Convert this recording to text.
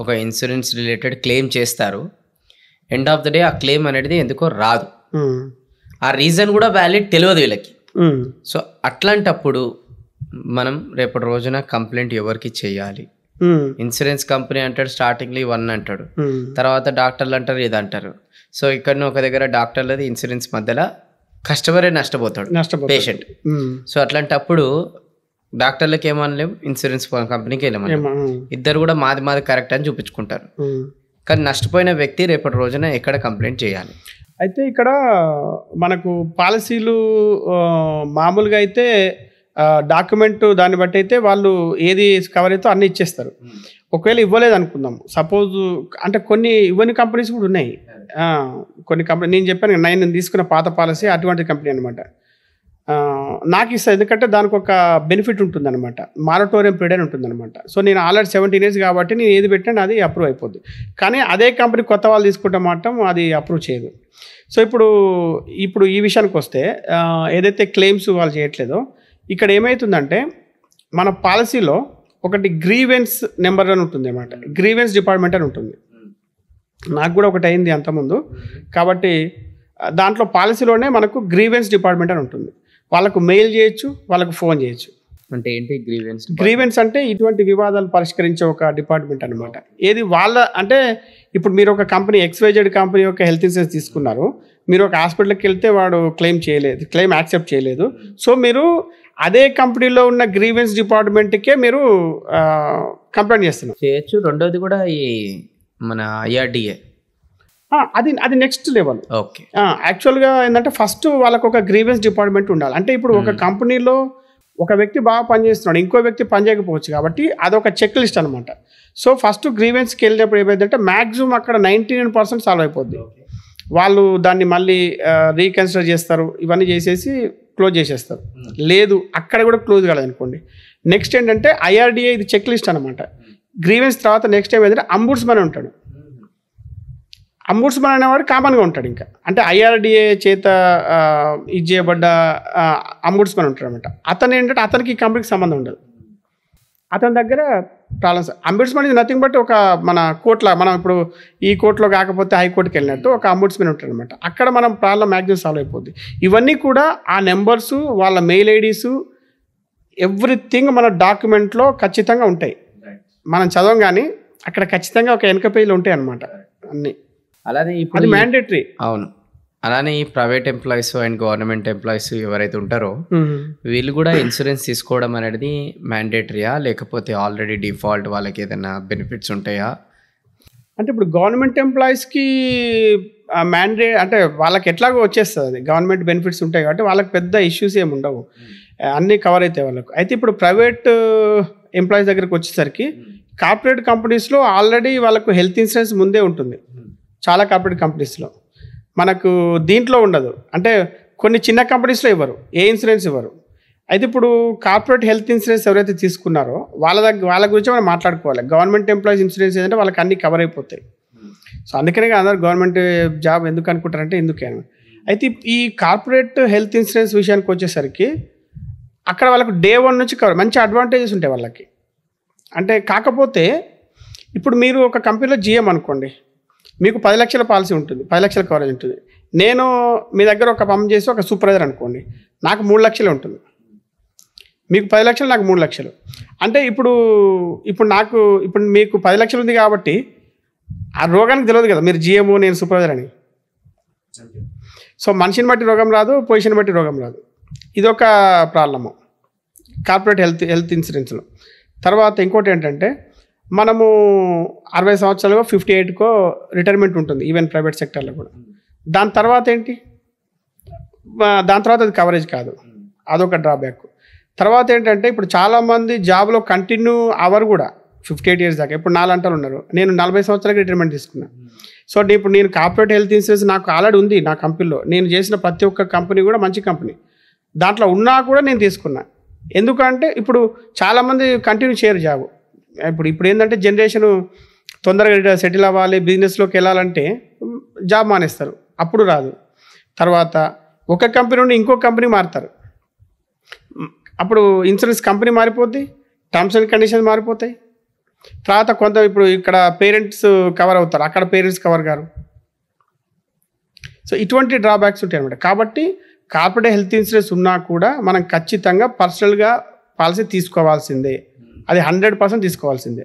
ఒక insurance related claim చేస్తారు. End of the day ఆ క్లెయిమ్ అనేది ఎందుకో రాదు. ఆ రీజన్ కూడా వ్యాలిడ్ తెలియదు వీళ్ళకి. సో అట్లాంటప్పుడు మనం రేపటి రోజున కంప్లైంట్ ఎవరికి చేయాలి? ఇన్సూరెన్స్ కంపెనీ అంటాడు స్టార్టింగ్లీ 1 అంటాడు, తర్వాత డాక్టర్లు అంటారు ఇది అంటారు. సో ఇక్కడ ఒక దగ్గర డాక్టర్లది ఇన్సూరెన్స్ మధ్యలో కస్టమరే నష్టపోతాడు, పేషెంట్. సో అట్లాంటప్పుడు డాక్టర్లకి ఏమనలేము, ఇన్సూరెన్స్ కంపెనీకి వెళ్ళమని, ఇద్దరు కూడా మాది కరెక్ట్ అని చూపించుకుంటారు. కానీ నష్టపోయిన వ్యక్తి రేపటి రోజున ఎక్కడ కంప్లైంట్ చేయాలి? అయితే ఇక్కడ మనకు పాలసీలు మామూలుగా అయితే డాక్యుమెంట్ దాన్ని బట్టి అయితే వాళ్ళు ఏది కవర్ అవుతో అన్నీ ఇచ్చేస్తారు. ఒకవేళ ఇవ్వలేదు అనుకుందాం, సపోజ్ అంటే కొన్ని ఇవ్వని కంపెనీస్ కూడా ఉన్నాయి. కొన్ని కంపెనీ నేను చెప్పాను నేను తీసుకున్న పాత పాలసీ అటువంటి కంపెనీ అనమాట. నాకు ఇస్తుంది, ఎందుకంటే దానికి ఒక బెనిఫిట్ ఉంటుంది అనమాట, మారటోరియం పీరియడ్ అని ఉంటుంది అనమాట. సో నేను ఆల్రెడీ 17 years కాబట్టి నేను ఏది పెట్టినా అది అప్రూవ్ అయిపోద్ది. కానీ అదే కంపెనీ కొత్త వాళ్ళు తీసుకుంటే మాత్రం అది అప్రూవ్ చేయదు. సో ఇప్పుడు ఈ విషయానికి వస్తే ఏదైతే క్లెయిమ్స్ వాళ్ళు చేయట్లేదో ఇక్కడ ఏమవుతుందంటే మన పాలసీలో ఒకటి గ్రీవెన్స్ నెంబర్ అని ఉంటుంది అన్నమాట, గ్రీవెన్స్ డిపార్ట్మెంట్ అని ఉంటుంది. నాకు కూడా ఒకటి అయింది అంతకుముందు, కాబట్టి దాంట్లో పాలసీలోనే మనకు గ్రీవెన్స్ డిపార్ట్మెంట్ అని ఉంటుంది. వాళ్ళకు మెయిల్ చేయొచ్చు, వాళ్ళకు ఫోన్ చేయొచ్చు. అంటే ఏంటి గ్రీవెన్స్? గ్రీవెన్స్ అంటే ఇటువంటి వివాదాలు పరిష్కరించే ఒక డిపార్ట్మెంట్ అనమాట. ఏది వాళ్ళ అంటే ఇప్పుడు మీరు ఒక కంపెనీ XYZ కంపెనీ యొక్క హెల్త్ ఇన్సూరెన్స్ తీసుకున్నారు, మీరు ఒక హాస్పిటల్కి వెళ్తే వాడు క్లెయిమ్ యాక్సెప్ట్ చేయలేదు. సో మీరు అదే కంపెనీలో ఉన్న గ్రీవెన్స్ డిపార్ట్మెంట్కే మీరు కంప్లైంట్ చేస్తున్నారు, చేయొచ్చు. రెండోది కూడా ఈ మన IRDA, అది నెక్స్ట్ లెవెల్. ఓకే. యాక్చువల్గా ఏంటంటే ఫస్ట్ వాళ్ళకు ఒక గ్రీవెన్స్ డిపార్ట్మెంట్ ఉండాలి. అంటే ఇప్పుడు ఒక కంపెనీలో ఒక వ్యక్తి బాగా పనిచేస్తున్నాడు, ఇంకో వ్యక్తి పనిచేయకపోవచ్చు, కాబట్టి అదొక చెక్ లిస్ట్ అనమాట. సో ఫస్ట్ గ్రీవెన్స్కి వెళ్ళినప్పుడు ఏమైందంటే మ్యాక్సిమం అక్కడ 99% సాల్వ్ అయిపోద్ది. వాళ్ళు దాన్ని మళ్ళీ రీకన్సిడర్ చేస్తారు, ఇవన్నీ చేసేసి క్లోజ్ చేసేస్తారు. లేదు అక్కడ కూడా క్లోజ్ కాలేదు అనుకోండి, నెక్స్ట్ ఏంటంటే IRDA ఇది చెక్ లిస్ట్ అనమాట. గ్రీవెన్స్ తర్వాత నెక్స్ట్ ఏమైందంటే అంబుడ్స్మన్ ఉంటాడు. అంబుడ్స్మన్ అనేవాడు కామన్గా ఉంటాడు. ఇంకా అంటే IRDA చేత ఇది చేయబడ్డ అంబుడ్స్మన్ ఉంటాడు అనమాట. అతను ఏంటంటే అతనికి ఈ కంపెనీకి సంబంధం ఉండదు, అతని దగ్గర ప్రాబ్లమ్స్. అంబుడ్స్మన్ ఇది నథింగ్ బట్ ఒక మన కోర్టులో, మనం ఇప్పుడు ఈ కోర్టులో కాకపోతే హైకోర్టుకి వెళ్ళినట్టు ఒక అంబుడ్స్మన్ ఉంటాడు అనమాట. అక్కడ మనం ప్రాబ్లం మ్యాక్సిమం సాల్వ్ అయిపోద్ది. ఇవన్నీ కూడా ఆ నెంబర్సు, వాళ్ళ మెయిల్ ఐడీసు, ఎవ్రీథింగ్ మన డాక్యుమెంట్లో ఖచ్చితంగా ఉంటాయి. మనం చదవం కానీ అక్కడ ఖచ్చితంగా ఒక వెనక పేజీలు ఉంటాయి అన్నమాట అన్నీ. అలానే అది మ్యాండేటరీ. అవును. అలానే ఈ private employees and government employees ఎవరైతే ఉంటారో వీళ్ళు కూడా ఇన్సూరెన్స్ తీసుకోవడం అనేది మ్యాండేటరీయా, లేకపోతే ఆల్రెడీ డిఫాల్ట్ వాళ్ళకి ఏదైనా బెనిఫిట్స్ ఉంటాయా? అంటే ఇప్పుడు గవర్నమెంట్ ఎంప్లాయీస్కి అంటే వాళ్ళకి ఎట్లాగో వచ్చేస్తుంది, అది గవర్నమెంట్ బెనిఫిట్స్ ఉంటాయి కాబట్టి వాళ్ళకి పెద్ద ఇష్యూస్ ఏమి ఉండవు, అన్నీ కవర్ అవుతాయి వాళ్ళకు. అయితే ఇప్పుడు ప్రైవేట్ ఎంప్లాయీస్ దగ్గరికి వచ్చేసరికి కార్పొరేట్ కంపెనీస్లో ఆల్రెడీ వాళ్ళకు హెల్త్ ఇన్సూరెన్స్ ముందే ఉంటుంది. చాలా కార్పొరేట్ కంపెనీస్లో మనకు దీంట్లో ఉండదు. అంటే కొన్ని చిన్న కంపెనీస్లో ఇవ్వరు, ఏ ఇన్సూరెన్స్ ఇవ్వరు. అయితే ఇప్పుడు కార్పొరేట్ హెల్త్ ఇన్సూరెన్స్ ఎవరైతే తీసుకున్నారో వాళ్ళ గురించి మనం మాట్లాడుకోవాలి. గవర్నమెంట్ ఎంప్లాయీస్ ఇన్సూరెన్స్ ఏంటంటే వాళ్ళకి అన్ని కవర్ అయిపోతాయి. సో అందుకనే అందరు గవర్నమెంట్ జాబ్ ఎందుకు అనుకుంటారంటే ఎందుకే. అయితే ఈ కార్పొరేట్ హెల్త్ ఇన్సూరెన్స్ విషయానికి వచ్చేసరికి అక్కడ వాళ్ళకు Day 1 నుంచి కవర్, మంచి అడ్వాంటేజెస్ ఉంటాయి వాళ్ళకి. అంటే కాకపోతే ఇప్పుడు మీరు ఒక కంపెనీలో GM అనుకోండి, మీకు 10 లక్షల పాలసీ ఉంటుంది, 10 లక్షల కవరేజ్ ఉంటుంది. నేను మీ దగ్గర ఒక పంప్ చేసి ఒక సూపర్వైజర్ అనుకోండి, నాకు 3 లక్షలు ఉంటుంది. మీకు 10 లక్షలు, నాకు 3 లక్షలు. అంటే ఇప్పుడు మీకు 10 లక్షలు ఉంది కాబట్టి ఆ రోగానికి తెలియదు కదా మీరు GM నేను సూపర్వైజర్ అని. సో మనిషిని బట్టి రోగం రాదు, పొజిషన్ బట్టి రోగం రాదు. ఇదొక ప్రాబ్లము కార్పొరేట్ హెల్త్ ఇన్సూరెన్స్లో. తర్వాత ఇంకోటి ఏంటంటే మనము 60 సంవత్సరాలుగా 58కో రిటైర్మెంట్ ఉంటుంది ఈవెన్ ప్రైవేట్ సెక్టర్లో కూడా. దాని తర్వాత ఏంటి, దాని తర్వాత అది కవరేజ్ కాదు, అదొక డ్రాబ్యాక్. తర్వాత ఏంటంటే ఇప్పుడు చాలామంది జాబ్లో కంటిన్యూ అవర్ కూడా 58 years దాకా. ఇప్పుడు 4 అంటారు ఉన్నారు, నేను 40 సంవత్సరాలకి రిటైర్మెంట్ తీసుకున్నాను. సో ఇప్పుడు నేను కార్పొరేట్ హెల్త్ ఇన్సూరెన్స్ నాకు ఆల్రెడీ ఉంది నా కంపెనీలో. నేను చేసిన ప్రతి ఒక్క కంపెనీ కూడా మంచి కంపెనీ, దాంట్లో ఉన్నా కూడా నేను తీసుకున్నా. ఎందుకంటే ఇప్పుడు చాలామంది కంటిన్యూ చేయరు జాబ్. ఇప్పుడు ఏంటంటే జనరేషన్ తొందరగా సెటిల్ అవ్వాలి, బిజినెస్లోకి వెళ్ళాలంటే జాబ్ మానేస్తారు, అప్పుడు రాదు. తర్వాత ఒక కంపెనీ నుండి ఇంకో కంపెనీ మారుతారు, అప్పుడు ఇన్సూరెన్స్ కంపెనీ మారిపోద్ది, టర్మ్స్ అండ్ కండిషన్స్ మారిపోతాయి. తర్వాత కొంత ఇప్పుడు ఇక్కడ పేరెంట్స్ కవర్ అవుతారు, అక్కడ పేరెంట్స్ కవర్ గారు. సో ఇటువంటి డ్రాబ్యాక్స్ ఉంటాయి అనమాట. కాబట్టి కార్పొరేట్ హెల్త్ ఇన్సూరెన్స్ ఉన్నా కూడా మనం ఖచ్చితంగా పర్సనల్గా పాలసీ తీసుకోవాల్సిందే, అది 100% తీసుకోవాల్సిందే.